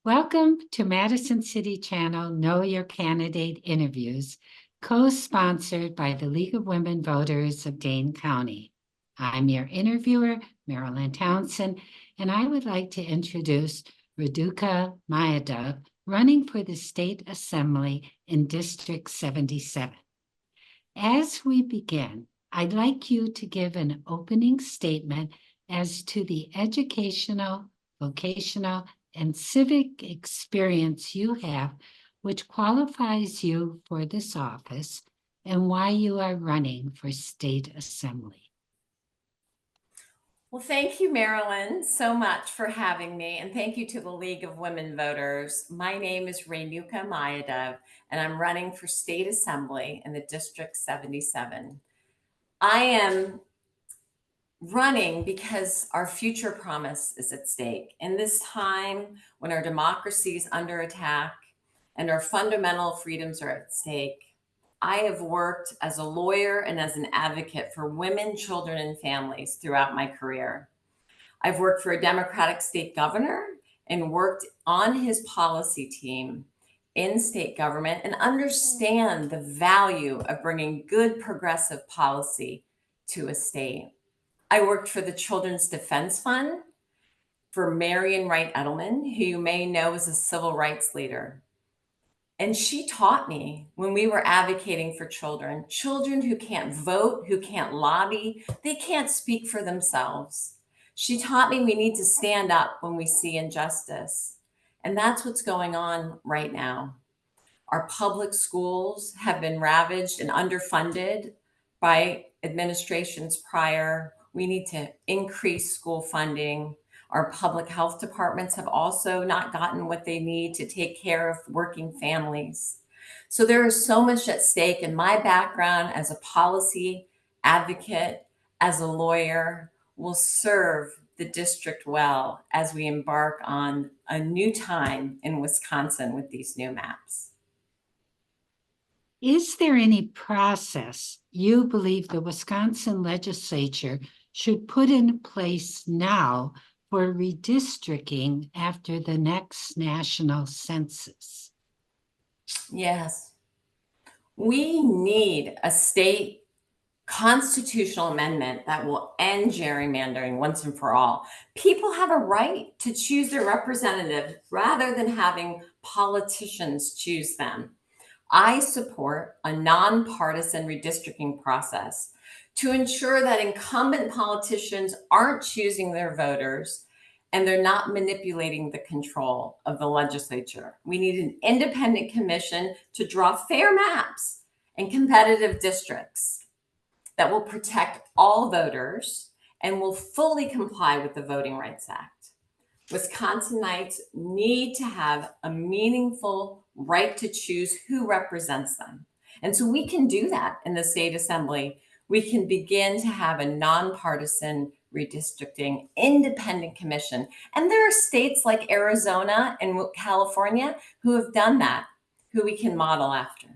Welcome to Madison City Channel Know Your Candidate Interviews, co-sponsored by the League of Women Voters of Dane County. I'm your interviewer, Marilyn Townsend, and I would like to introduce Renuka Mayadev, running for the State Assembly in District 77. As we begin, I'd like you to give an opening statement as to the educational, vocational, and civic experience you have, which qualifies you for this office, and why you are running for State Assembly. Well, thank you, Marilyn, so much for having me. And thank you to the League of Women Voters. My name is Renuka Mayadev, and I'm running for State Assembly in the District 77. I am running because our future promise is at stake. In this time when our democracy is under attack and our fundamental freedoms are at stake, I have worked as a lawyer and as an advocate for women, children, and families throughout my career. I've worked for a Democratic state governor and worked on his policy team in state government and understand the value of bringing good progressive policy to a state. I worked for the Children's Defense Fund for Marian Wright Edelman, who you may know as a civil rights leader. And she taught me when we were advocating for children who can't vote, who can't lobby, they can't speak for themselves. She taught me we need to stand up when we see injustice. And that's what's going on right now. Our public schools have been ravaged and underfunded by administrations prior. We need to increase school funding. Our public health departments have also not gotten what they need to take care of working families. So there is so much at stake, and my background as a policy advocate, as a lawyer, will serve the district well as we embark on a new time in Wisconsin with these new maps. Is there any process you believe the Wisconsin legislature should put in place now for redistricting after the next national census? Yes. We need a state constitutional amendment that will end gerrymandering once and for all. People have a right to choose their representative rather than having politicians choose them. I support a nonpartisan redistricting process to ensure that incumbent politicians aren't choosing their voters and they're not manipulating the control of the legislature. We need an independent commission to draw fair maps and competitive districts that will protect all voters and will fully comply with the Voting Rights Act. Wisconsinites need to have a meaningful right to choose who represents them. And so we can do that in the state assembly. We can begin to have a nonpartisan redistricting independent commission. And there are states like Arizona and California who have done that, who we can model after.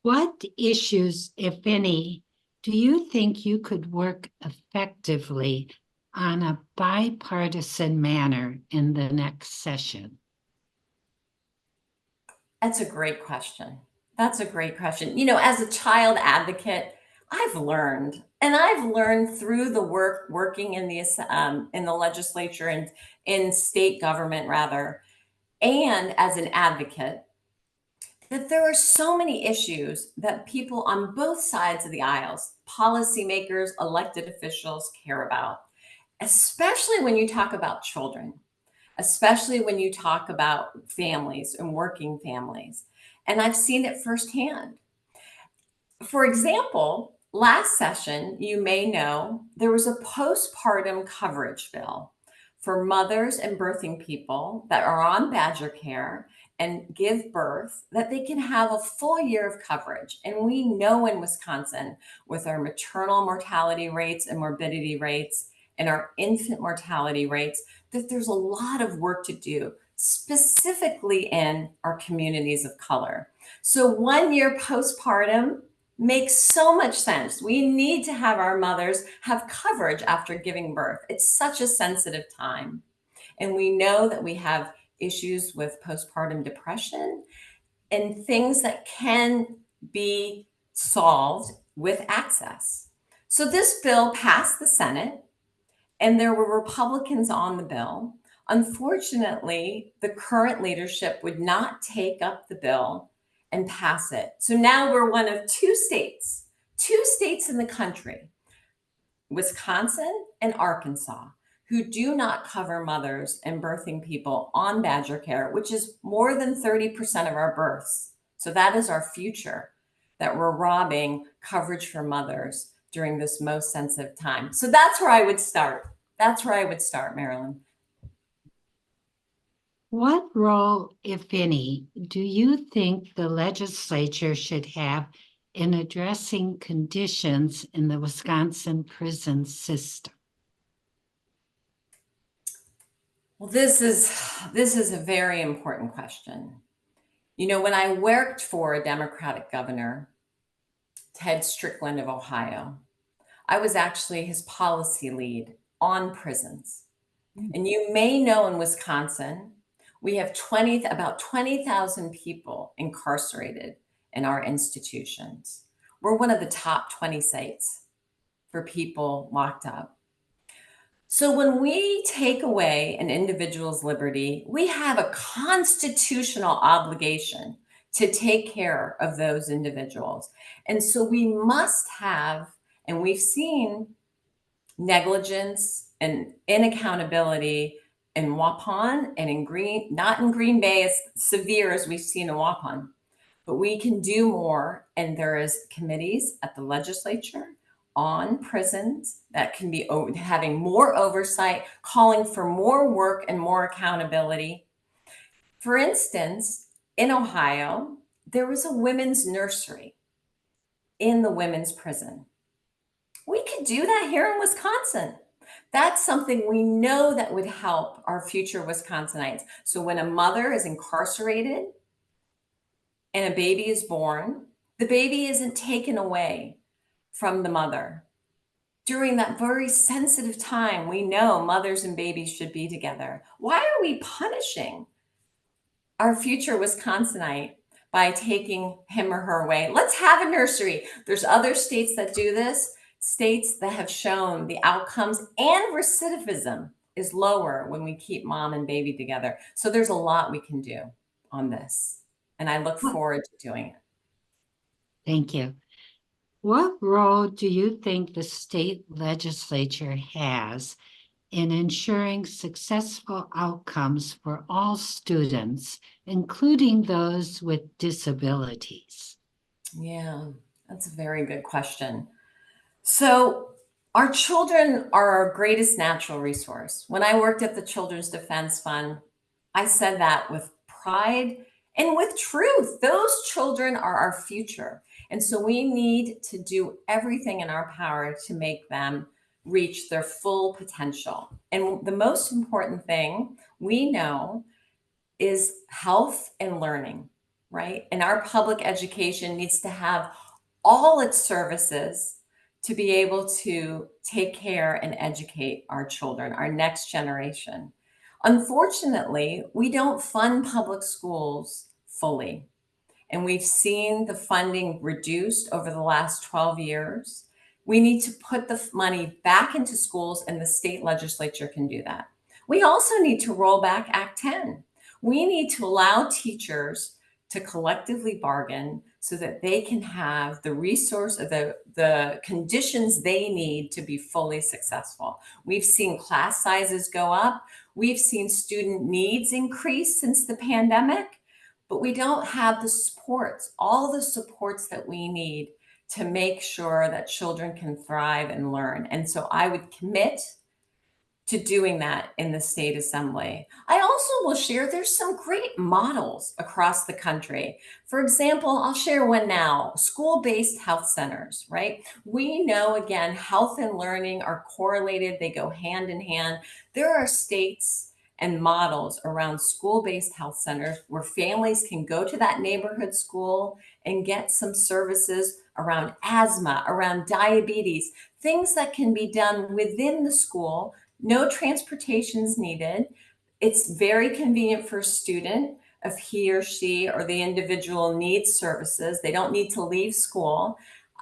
What issues, if any, do you think you could work effectively on a bipartisan manner in the next session? That's a great question. That's a great question. You know, as a child advocate, I've learned through the working in the legislature and in state government rather, and as an advocate, that there are so many issues that people on both sides of the aisles, policymakers, elected officials, care about, especially when you talk about children, especially when you talk about families and working families. And I've seen it firsthand. For example, last session, you may know there was a postpartum coverage bill for mothers and birthing people that are on Badger Care and give birth, that they can have a full year of coverage. And we know in Wisconsin, with our maternal mortality rates and morbidity rates and our infant mortality rates, that there's a lot of work to do, specifically in our communities of color. So 1 year postpartum makes so much sense. We need to have our mothers have coverage after giving birth. It's such a sensitive time. And we know that we have issues with postpartum depression and things that can be solved with access. So this bill passed the Senate, and there were Republicans on the bill. Unfortunately, the current leadership would not take up the bill and pass it. So now we're one of two states in the country, Wisconsin and Arkansas, who do not cover mothers and birthing people on Badger Care, which is more than 30% of our births. So that is our future, that we're robbing coverage for mothers during this most sensitive time. So that's where I would start. That's where I would start, Marilyn. What role, if any, do you think the legislature should have in addressing conditions in the Wisconsin prison system? Well, this is a very important question. You know, when I worked for a Democratic governor, Ted Strickland of Ohio, I was actually his policy lead on prisons. And you may know in Wisconsin, we have about 20,000 people incarcerated in our institutions. We're one of the top 20 sites for people locked up. So when we take away an individual's liberty, we have a constitutional obligation to take care of those individuals. And so we must have, and we've seen negligence and inaccountability in Waupun and not in Green Bay as severe as we've seen in Waupun, but we can do more. And there is committees at the legislature on prisons that can be having more oversight, calling for more work and more accountability. For instance, in Ohio, there was a women's nursery in the women's prison. We could do that here in Wisconsin. That's something we know that would help our future Wisconsinites. So when a mother is incarcerated and a baby is born, the baby isn't taken away from the mother. During that very sensitive time, we know mothers and babies should be together. Why are we punishing our future Wisconsinite by taking him or her away? Let's have a nursery. There's other states that do this, states that have shown the outcomes, and recidivism is lower when we keep mom and baby together. So there's a lot we can do on this, and I look forward to doing it. Thank you. What role do you think the state legislature has in ensuring successful outcomes for all students, including those with disabilities? Yeah, that's a very good question. So our children are our greatest natural resource. When I worked at the Children's Defense Fund, I said that with pride and with truth. Those children are our future. And so we need to do everything in our power to make them reach their full potential. And the most important thing we know is health and learning, right? And our public education needs to have all its services to be able to take care and educate our children, our next generation. Unfortunately, we don't fund public schools fully. And we've seen the funding reduced over the last 12 years. We need to put the money back into schools, and the state legislature can do that. We also need to roll back Act 10. We need to allow teachers to collectively bargain so that they can have the resource of the conditions they need to be fully successful. We've seen class sizes go up. We've seen student needs increase since the pandemic, but we don't have the supports, all the supports that we need to make sure that children can thrive and learn. And so I would commit to doing that in the state assembly. I also will share there's some great models across the country. For example, I'll share one now, school-based health centers, right? We know, again, health and learning are correlated. They go hand in hand. There are states and models around school-based health centers where families can go to that neighborhood school and get some services around asthma, around diabetes, things that can be done within the school. No transportation is needed, It's very convenient for a student if he or she or the individual needs services. They don't need to leave school.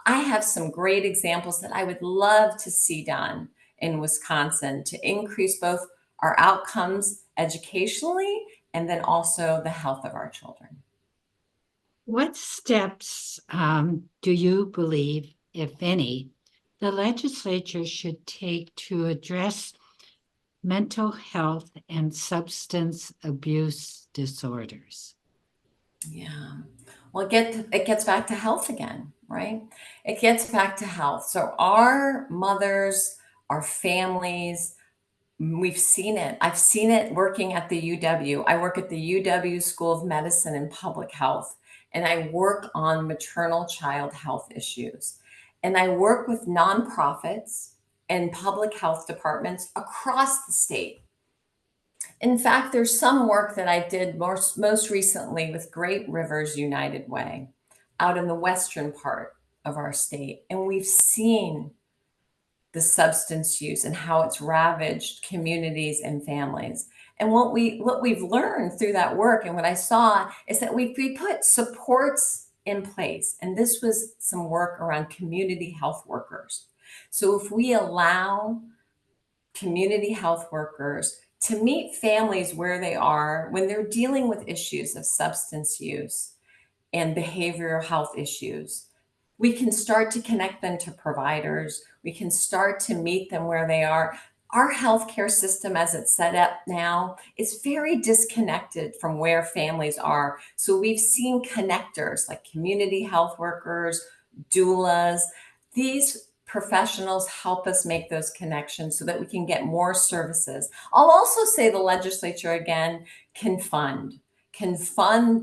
I have some great examples that I would love to see done in Wisconsin to increase both our outcomes educationally and then also the health of our children. What steps do you believe, if any, the legislature should take to address mental health and substance abuse disorders? Yeah. Well, it gets back to health again, right? It gets back to health. So our mothers, our families, we've seen it. I've seen it working at the UW. I work at the UW School of Medicine and Public Health, and I work on maternal child health issues. And I work with nonprofits and public health departments across the state. In fact, there's some work that I did most recently with Great Rivers United Way out in the western part of our state. And we've seen the substance use and how it's ravaged communities and families. And what we've learned through that work and what I saw is that we put supports in place. And this was some work around community health workers. So if we allow community health workers to meet families where they are when they're dealing with issues of substance use and behavioral health issues, we can start to connect them to providers. We can start to meet them where they are. Our healthcare system, as it's set up now, is very disconnected from where families are. So we've seen connectors like community health workers, doulas. These professionals help us make those connections so that we can get more services. I'll also say the legislature again can fund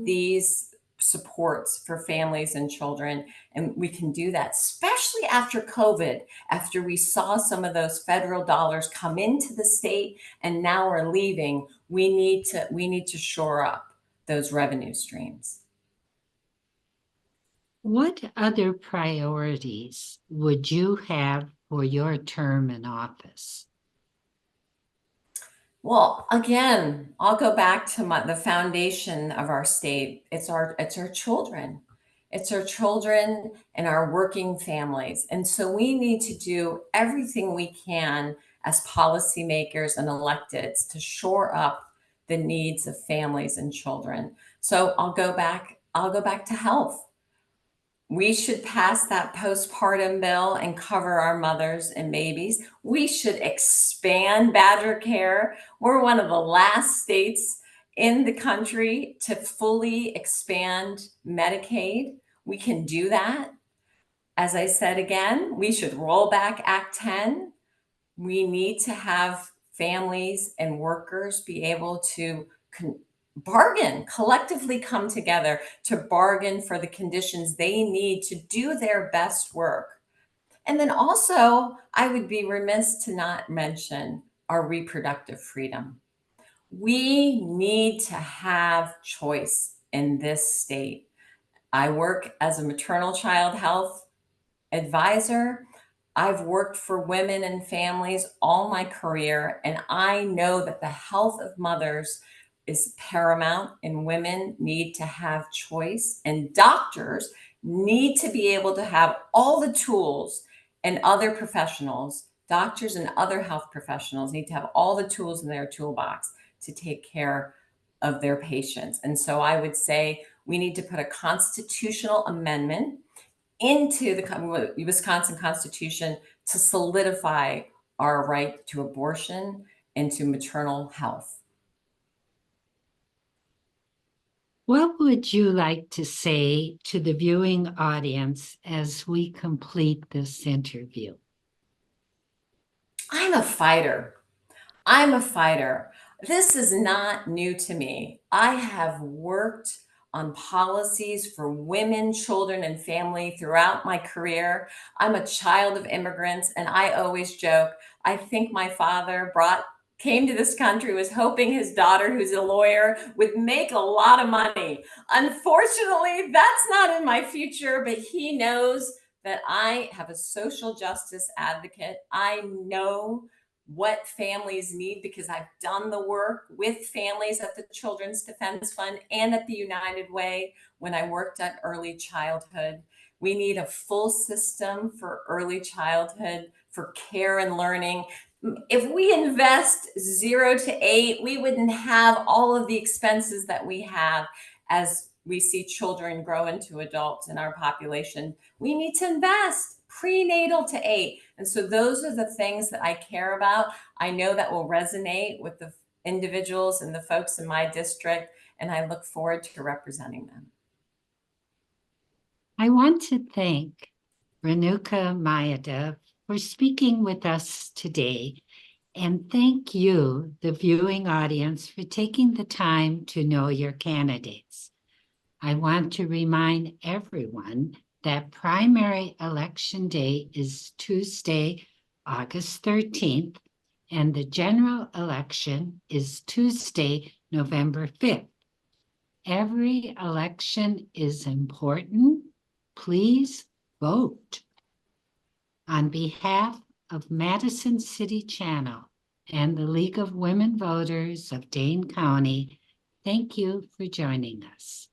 these supports for families and children. And we can do that, especially after COVID, after we saw some of those federal dollars come into the state and now are leaving. We need to shore up those revenue streams. What other priorities would you have for your term in office? Well, again, I'll go back to the foundation of our state. It's our children. It's our children and our working families. And so we need to do everything we can as policymakers and electeds to shore up the needs of families and children. So I'll go back to health. We should pass that postpartum bill and cover our mothers and babies. We should expand Badger Care. We're one of the last states in the country to fully expand Medicaid. We can do that. As I said again, we should roll back Act 10. We need to have families and workers be able to bargain, collectively come together to bargain for the conditions they need to do their best work. And then also, I would be remiss to not mention our reproductive freedom. We need to have choice in this state. I work as a maternal child health advisor. I've worked for women and families all my career, and I know that the health of mothers is paramount, and women need to have choice, and doctors need to be able to have all the tools, and other professionals, doctors and other health professionals need to have all the tools in their toolbox to take care of their patients. And so I would say we need to put a constitutional amendment into the Wisconsin Constitution to solidify our right to abortion and to maternal health. What would you like to say to the viewing audience as we complete this interview? I'm a fighter. I'm a fighter. This is not new to me. I have worked on policies for women, children, and family throughout my career. I'm a child of immigrants, and I always joke, I think my father came to this country, was hoping his daughter, who's a lawyer, would make a lot of money. Unfortunately, that's not in my future, but he knows that I have a social justice advocate. I know what families need, because I've done the work with families at the Children's Defense Fund and at the United Way when I worked at early childhood. We need a full system for early childhood, for care and learning. If we invest 0 to 8, we wouldn't have all of the expenses that we have as we see children grow into adults in our population. We need to invest prenatal to 8. And so those are the things that I care about. I know that will resonate with the individuals and the folks in my district, and I look forward to representing them. I want to thank Renuka Mayadev for speaking with us today, and thank you, the viewing audience, for taking the time to know your candidates. I want to remind everyone that primary election day is Tuesday, August 13th, and the general election is Tuesday, November 5th. Every election is important. Please vote. On behalf of Madison City Channel and the League of Women Voters of Dane County, thank you for joining us.